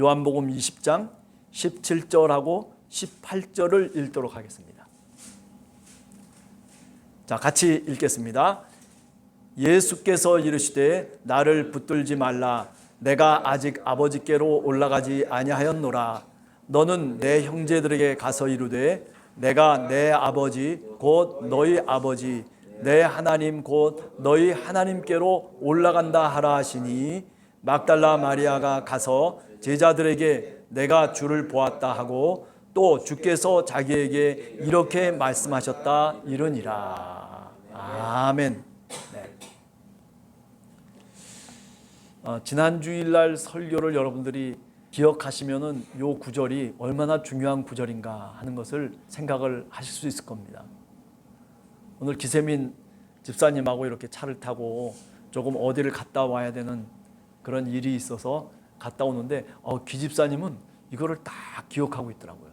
요한복음 20장 17절하고 18절을 읽도록 하겠습니다. 자, 같이 읽겠습니다. 예수께서 이르시되 나를 붙들지 말라. 내가 아직 아버지께로 올라가지 아니하였노라. 너는 내 형제들에게 가서 이르되 내가 내 아버지 곧 너희 아버지 내 하나님 곧 너희 하나님께로 올라간다 하라 하시니, 막달라 마리아가 가서 제자들에게 내가 주를 보았다 하고 또 주께서 자기에게 이렇게 말씀하셨다 이르니라. 아멘. 네. 지난 주일날 설교를 여러분들이 기억하시면은 요 구절이 얼마나 중요한 구절인가 하는 것을 생각을 하실 수 있을 겁니다. 오늘 기세민 집사님하고 이렇게 차를 타고 조금 어디를 갔다 와야 되는 그런 일이 있어서 갔다 오는데 귀 집사님은 이거를 다 기억하고 있더라고요.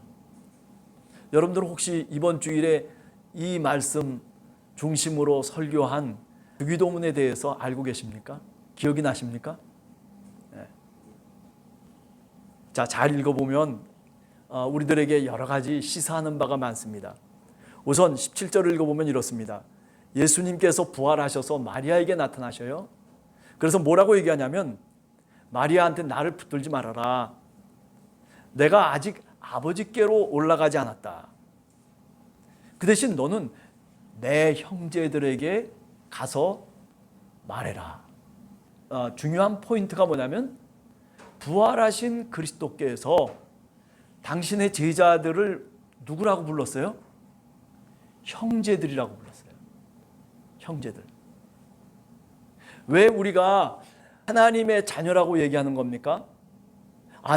여러분들 혹시 이번 주일에 이 말씀 중심으로 설교한 주기도문에 대해서 알고 계십니까? 기억이 나십니까? 네. 자, 잘 읽어보면 우리들에게 여러 가지 시사하는 바가 많습니다. 우선 17절을 읽어보면 이렇습니다. 예수님께서 부활하셔서 마리아에게 나타나셔요. 그래서 뭐라고 얘기하냐면, 마리아한테 나를 붙들지 말아라. 내가 아직 아버지께로 올라가지 않았다. 그 대신 너는 내 형제들에게 가서 말해라. 중요한 포인트가 뭐냐면, 부활하신 그리스도께서 당신의 제자들을 누구라고 불렀어요? 형제들이라고 불렀어요. 형제들. 왜 우리가 하나님의 자녀라고 얘기하는 겁니까?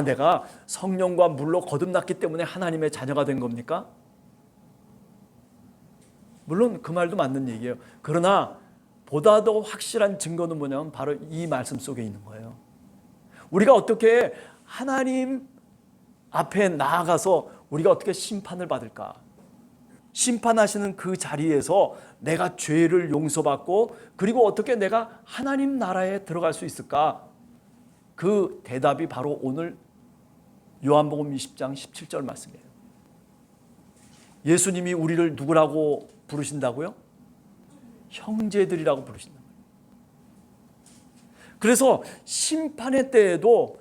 내가 성령과 물로 거듭났기 때문에 하나님의 자녀가 된 겁니까? 물론 그 말도 맞는 얘기예요. 그러나 보다 더 확실한 증거는 뭐냐면 바로 이 말씀 속에 있는 거예요. 우리가 어떻게 하나님 앞에 나아가서 우리가 어떻게 심판을 받을까? 심판하시는 그 자리에서 내가 죄를 용서받고 그리고 어떻게 내가 하나님 나라에 들어갈 수 있을까? 그 대답이 바로 오늘 요한복음 20장 17절 말씀이에요. 예수님이 우리를 누구라고 부르신다고요? 형제들이라고 부르신다고요. 그래서 심판의 때에도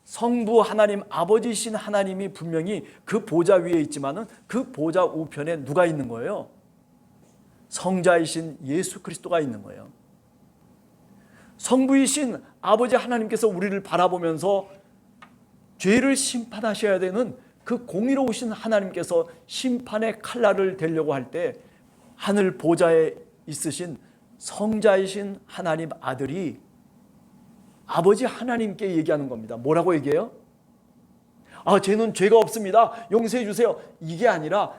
성부 하나님, 아버지신 하나님이 분명히 그 보좌 위에 있지만은 그 보좌 우편에 누가 있는 거예요? 성자이신 예수 그리스도가 있는 거예요. 성부이신 아버지 하나님께서 우리를 바라보면서 죄를 심판하셔야 되는 그 공의로우신 하나님께서 심판의 칼날을 대려고 할 때 하늘 보좌에 있으신 성자이신 하나님 아들이 아버지 하나님께 얘기하는 겁니다. 뭐라고 얘기해요? 쟤는 죄가 없습니다. 용서해 주세요. 이게 아니라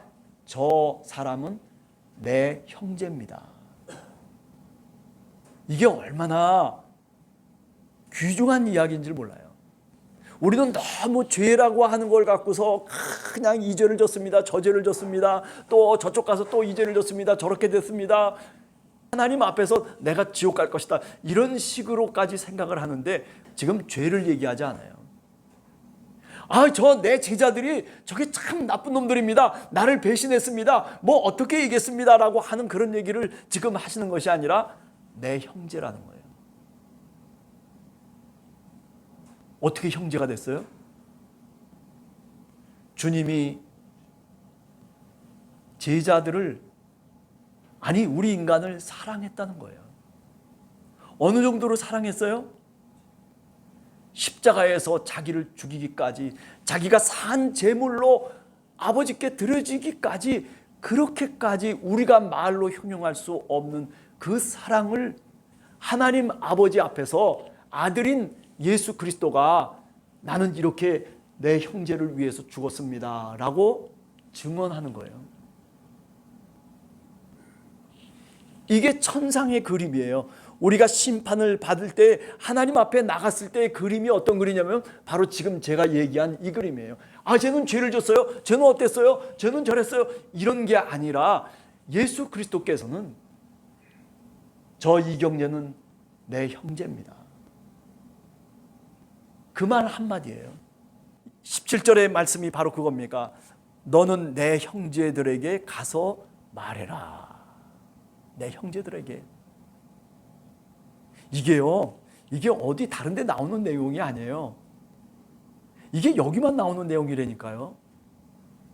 저 사람은 내 형제입니다. 이게 얼마나 귀중한 이야기인지 몰라요. 우리는 너무 죄라고 하는 걸 갖고서 그냥 이 죄를 졌습니다, 저 죄를 졌습니다, 또 저쪽 가서 또 이 죄를 졌습니다, 저렇게 됐습니다, 하나님 앞에서 내가 지옥 갈 것이다, 이런 식으로까지 생각을 하는데 지금 죄를 얘기하지 않아요. 저 내 제자들이 저게 참 나쁜 놈들입니다, 나를 배신했습니다, 뭐 어떻게 이겠습니다 라고 하는 그런 얘기를 지금 하시는 것이 아니라 내 형제라는 거예요. 어떻게 형제가 됐어요? 주님이 제자들을, 아니 우리 인간을 사랑했다는 거예요. 어느 정도로 사랑했어요? 십자가에서 자기를 죽이기까지, 자기가 산 제물로 아버지께 드려지기까지, 그렇게까지 우리가 말로 형용할 수 없는 그 사랑을 하나님 아버지 앞에서 아들인 예수 그리스도가 나는 이렇게 내 형제를 위해서 죽었습니다 라고 증언하는 거예요. 이게 천상의 그림이에요. 우리가 심판을 받을 때, 하나님 앞에 나갔을 때의 그림이 어떤 그림이냐면 바로 지금 제가 얘기한 이 그림이에요. 쟤는 죄를 졌어요, 쟤는 어땠어요, 쟤는 저랬어요, 이런 게 아니라 예수 그리스도께서는 저 이경재는 내 형제입니다. 그 말 한마디예요. 17절의 말씀이 바로 그겁니까? 너는 내 형제들에게 가서 말해라. 내 형제들에게. 이게 어디 다른 데 나오는 내용이 아니에요. 이게 여기만 나오는 내용이라니까요.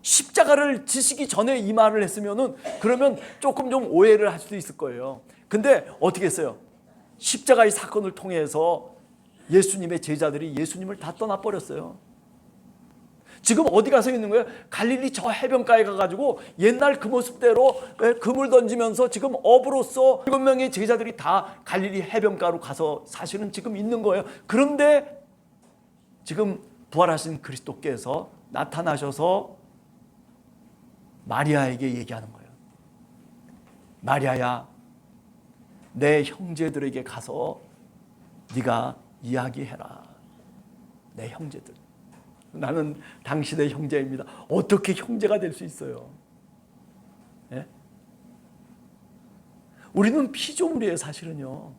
십자가를 지시기 전에 이 말을 했으면은 그러면 조금 좀 오해를 할 수도 있을 거예요. 근데 어떻게 했어요? 십자가의 사건을 통해서 예수님의 제자들이 예수님을 다 떠나버렸어요. 지금 어디 가서 있는 거예요? 갈릴리 저 해변가에 가가지고 옛날 그 모습대로 그물 던지면서 지금 어부로서 7명의 제자들이 다 갈릴리 해변가로 가서 사실은 지금 있는 거예요. 그런데 지금 부활하신 그리스도께서 나타나셔서 마리아에게 얘기하는 거예요. 마리아야, 내 형제들에게 가서 네가 이야기해라. 내 형제들, 나는 당신의 형제입니다. 어떻게 형제가 될 수 있어요? 예? 우리는 피조물이에요. 사실은요.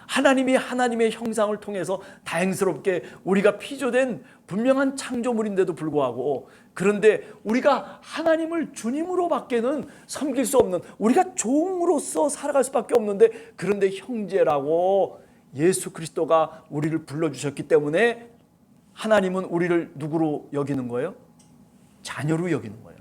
하나님이 하나님의 형상을 통해서 다행스럽게 우리가 피조된 분명한 창조물인데도 불구하고, 그런데 우리가 하나님을 주님으로 밖에는 섬길 수 없는, 우리가 종으로서 살아갈 수밖에 없는데, 그런데 형제라고 예수 그리스도가 우리를 불러주셨기 때문에 하나님은 우리를 누구로 여기는 거예요? 자녀로 여기는 거예요.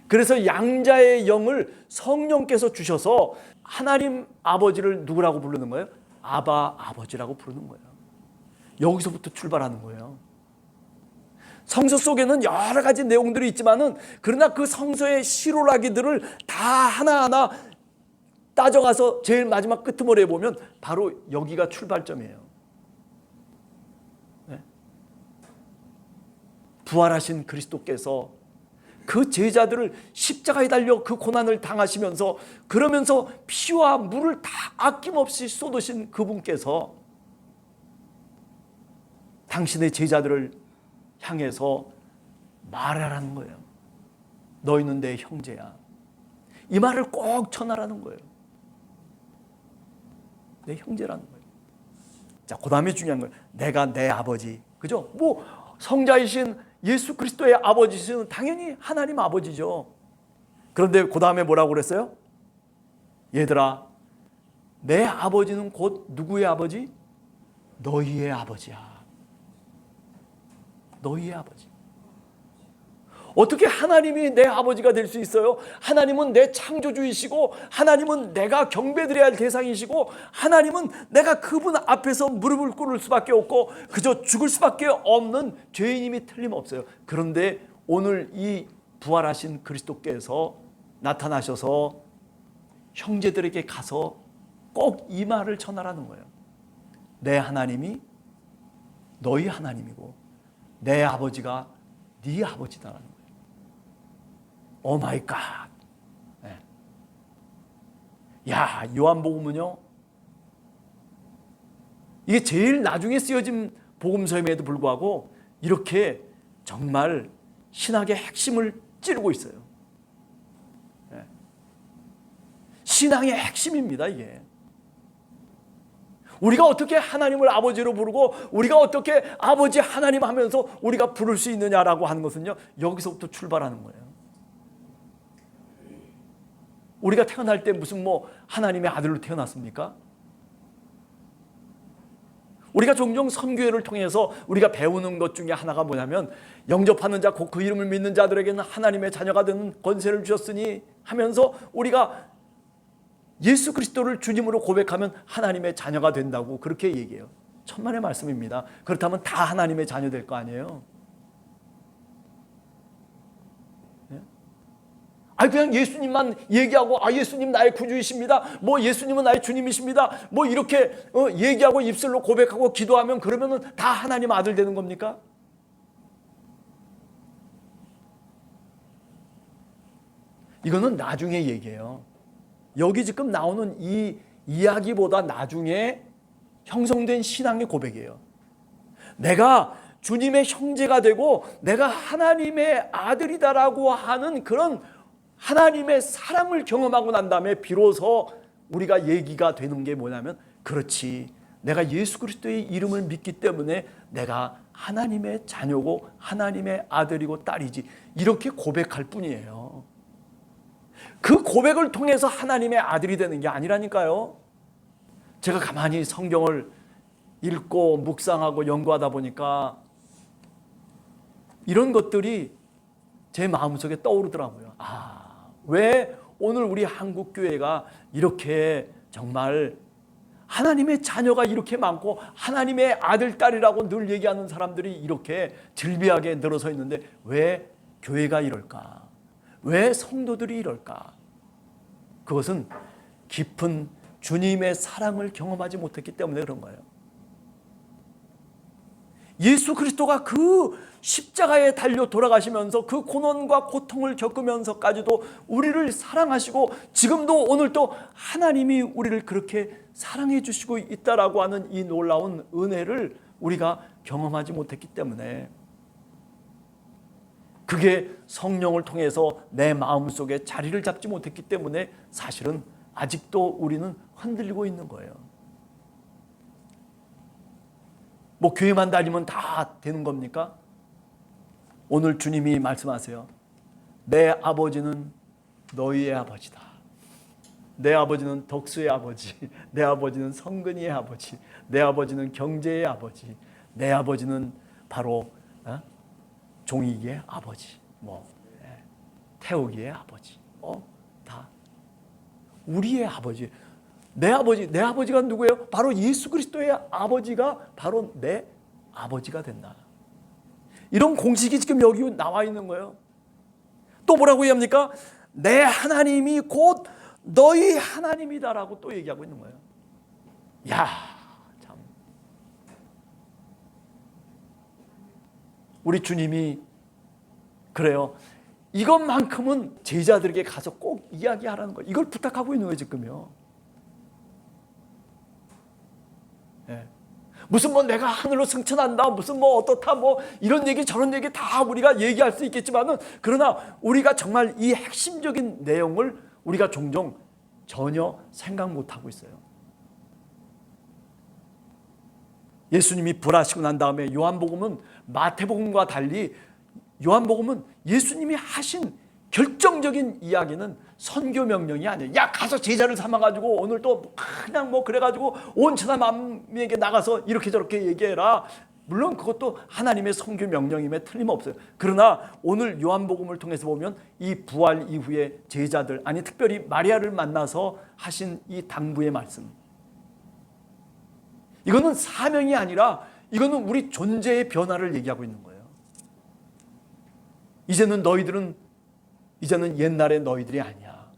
그래서 양자의 영을 성령께서 주셔서 하나님 아버지를 누구라고 부르는 거예요? 아바 아버지라고 부르는 거예요. 여기서부터 출발하는 거예요. 성서 속에는 여러 가지 내용들이 있지만은, 그러나 그 성서의 실오라기들을 다 하나하나 따져가서 제일 마지막 끄트머리에 보면 바로 여기가 출발점이에요. 네? 부활하신 그리스도께서 그 제자들을 십자가에 달려 그 고난을 당하시면서, 그러면서 피와 물을 다 아낌없이 쏟으신 그분께서 당신의 제자들을 향해서 말하라는 거예요. 너희는 내 형제야. 이 말을 꼭 전하라는 거예요. 내 형제라는 거예요. 자, 그 다음에 중요한 거예요. 내가 내 아버지. 그죠? 뭐 성자이신 예수 그리스도의 아버지시는 당연히 하나님 아버지죠. 그런데 그 다음에 뭐라고 그랬어요? 얘들아, 내 아버지는 곧 누구의 아버지? 너희의 아버지야. 너희의 아버지. 어떻게 하나님이 내 아버지가 될 수 있어요? 하나님은 내 창조주이시고, 하나님은 내가 경배드려야 할 대상이시고, 하나님은 내가 그분 앞에서 무릎을 꿇을 수밖에 없고 그저 죽을 수밖에 없는 죄인임이 틀림없어요. 그런데 오늘 이 부활하신 그리스도께서 나타나셔서 형제들에게 가서 꼭 이 말을 전하라는 거예요. 내 하나님이 너희 하나님이고 내 아버지가 네 아버지다라는 거예요. 오 마이 갓. 야, 요한복음은요 이게 제일 나중에 쓰여진 복음서임에도 불구하고 이렇게 정말 신학의 핵심을 찌르고 있어요. 신앙의 핵심입니다, 이게. 우리가 어떻게 하나님을 아버지로 부르고 우리가 어떻게 아버지 하나님 하면서 우리가 부를 수 있느냐라고 하는 것은요, 여기서부터 출발하는 거예요. 우리가 태어날 때 무슨 하나님의 아들로 태어났습니까? 우리가 종종 선교회를 통해서 우리가 배우는 것 중에 하나가 뭐냐면, 영접하는 자 곧 그 이름을 믿는 자들에게는 하나님의 자녀가 되는 권세를 주셨으니 하면서 우리가 예수 그리스도를 주님으로 고백하면 하나님의 자녀가 된다고 그렇게 얘기해요. 천만의 말씀입니다. 그렇다면 다 하나님의 자녀 될 거 아니에요? 그냥 예수님만 얘기하고 예수님 나의 구주이십니다. 예수님은 나의 주님이십니다. 이렇게 얘기하고 입술로 고백하고 기도하면 그러면은 다 하나님 아들 되는 겁니까? 이거는 나중에 얘기해요. 여기 지금 나오는 이 이야기보다 나중에 형성된 신앙의 고백이에요. 내가 주님의 형제가 되고 내가 하나님의 아들이다라고 하는 그런 하나님의 사랑을 경험하고 난 다음에 비로소 우리가 얘기가 되는 게 뭐냐면, 그렇지, 내가 예수 그리스도의 이름을 믿기 때문에 내가 하나님의 자녀고 하나님의 아들이고 딸이지, 이렇게 고백할 뿐이에요. 그 고백을 통해서 하나님의 아들이 되는 게 아니라니까요. 제가 가만히 성경을 읽고 묵상하고 연구하다 보니까 이런 것들이 제 마음속에 떠오르더라고요. 왜 오늘 우리 한국교회가 이렇게 정말 하나님의 자녀가 이렇게 많고 하나님의 아들, 딸이라고 늘 얘기하는 사람들이 이렇게 즐비하게 늘어서 있는데 왜 교회가 이럴까? 왜 성도들이 이럴까? 그것은 깊은 주님의 사랑을 경험하지 못했기 때문에 그런 거예요. 예수 그리스도가 그 십자가에 달려 돌아가시면서 그 고난과 고통을 겪으면서까지도 우리를 사랑하시고 지금도 오늘도 하나님이 우리를 그렇게 사랑해 주시고 있다라고 하는 이 놀라운 은혜를 우리가 경험하지 못했기 때문에, 그게 성령을 통해서 내 마음속에 자리를 잡지 못했기 때문에 사실은 아직도 우리는 흔들리고 있는 거예요. 교회만 다니면 다 되는 겁니까? 오늘 주님이 말씀하세요. 내 아버지는 너희의 아버지다. 내 아버지는 덕수의 아버지, 내 아버지는 성근이의 아버지, 내 아버지는 경제의 아버지, 내 아버지는 바로 종이의 아버지, 태우기의 아버지, 다 우리의 아버지. 내 아버지가 누구예요? 바로 예수 그리스도의 아버지가 바로 내 아버지가 된다. 이런 공식이 지금 여기 나와 있는 거예요. 또 뭐라고 얘기합니까? 내 하나님이 곧 너희 하나님이다라고 또 얘기하고 있는 거예요. 참. 우리 주님이 그래요. 이것만큼은 제자들에게 가서 꼭 이야기하라는 거예요. 이걸 부탁하고 있는 거예요, 지금요. 무슨 내가 하늘로 승천한다, 무슨 어떻다, 이런 얘기 저런 얘기 다 우리가 얘기할 수 있겠지만은, 그러나 우리가 정말 이 핵심적인 내용을 우리가 종종 전혀 생각 못하고 있어요. 예수님이 부활하시고 난 다음에 요한복음은 마태복음과 달리 요한복음은 예수님이 하신 결정적인 이야기는 선교 명령이 아니에요. 가서 제자를 삼아가지고 오늘 또 그냥 그래가지고 온 천하 만민에게 나가서 이렇게 저렇게 얘기해라. 물론 그것도 하나님의 선교 명령임에 틀림없어요. 그러나 오늘 요한복음을 통해서 보면 이 부활 이후에 제자들, 특별히 마리아를 만나서 하신 이 당부의 말씀, 이거는 사명이 아니라 이거는 우리 존재의 변화를 얘기하고 있는 거예요. 이제는 옛날의 너희들이 아니야.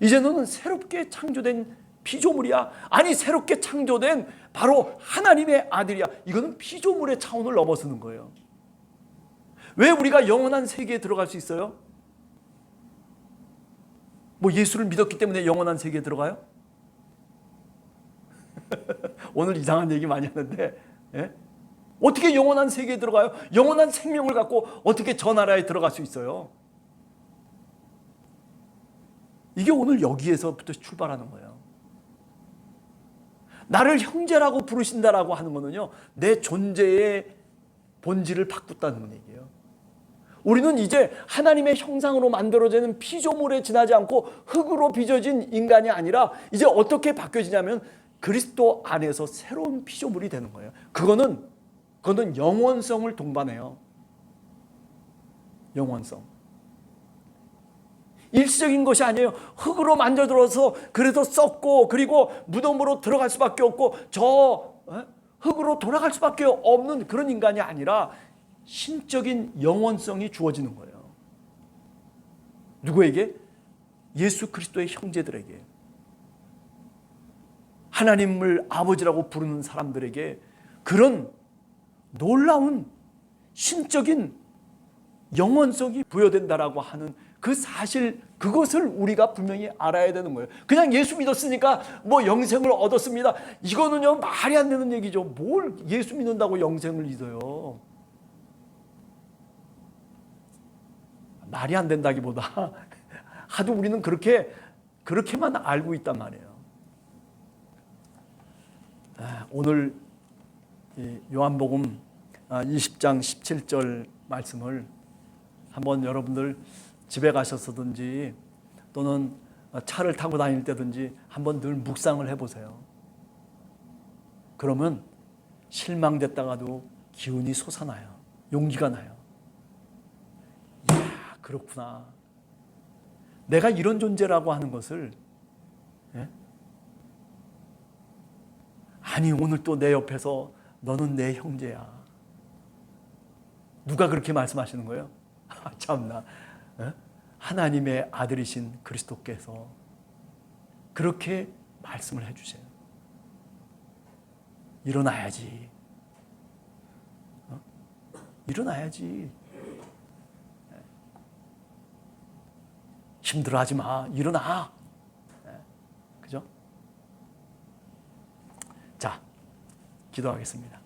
이제 너는 새롭게 창조된 피조물이야. 새롭게 창조된 바로 하나님의 아들이야. 이거는 피조물의 차원을 넘어서는 거예요. 왜 우리가 영원한 세계에 들어갈 수 있어요? 예수를 믿었기 때문에 영원한 세계에 들어가요? 오늘 이상한 얘기 많이 하는데, 예? 어떻게 영원한 세계에 들어가요? 영원한 생명을 갖고 어떻게 저 나라에 들어갈 수 있어요? 이게 오늘 여기에서부터 출발하는 거예요. 나를 형제라고 부르신다라고 하는 거는요, 내 존재의 본질을 바꾸다는 얘기예요. 우리는 이제 하나님의 형상으로 만들어지는 피조물에 지나지 않고 흙으로 빚어진 인간이 아니라 이제 어떻게 바뀌어지냐면 그리스도 안에서 새로운 피조물이 되는 거예요. 그거는 영원성을 동반해요. 영원성. 일시적인 것이 아니에요. 흙으로 만져들어서 그래도 썩고 그리고 무덤으로 들어갈 수밖에 없고 저 흙으로 돌아갈 수밖에 없는 그런 인간이 아니라 신적인 영원성이 주어지는 거예요. 누구에게? 예수 그리스도의 형제들에게. 하나님을 아버지라고 부르는 사람들에게 그런 놀라운 신적인 영원성이 부여된다라고 하는 그 사실, 그것을 우리가 분명히 알아야 되는 거예요. 그냥 예수 믿었으니까 뭐 영생을 얻었습니다. 이거는요 말이 안 되는 얘기죠. 뭘 예수 믿는다고 영생을 얻어요. 말이 안 된다기보다 하도 우리는 그렇게만 알고 있단 말이에요. 오늘 요한복음 20장 17절 말씀을 한번 여러분들 집에 가셔서든지 또는 차를 타고 다닐 때든지 한번 늘 묵상을 해보세요. 그러면 실망됐다가도 기운이 솟아나요. 용기가 나요. 이야, 그렇구나. 내가 이런 존재라고 하는 것을, 예? 아니 오늘 또 내 옆에서 너는 내 형제야. 누가 그렇게 말씀하시는 거예요? 참나. 하나님의 아들이신 그리스도께서 그렇게 말씀을 해주세요. 일어나야지. 일어나야지. 힘들어하지 마. 일어나. 그죠? 자, 기도하겠습니다.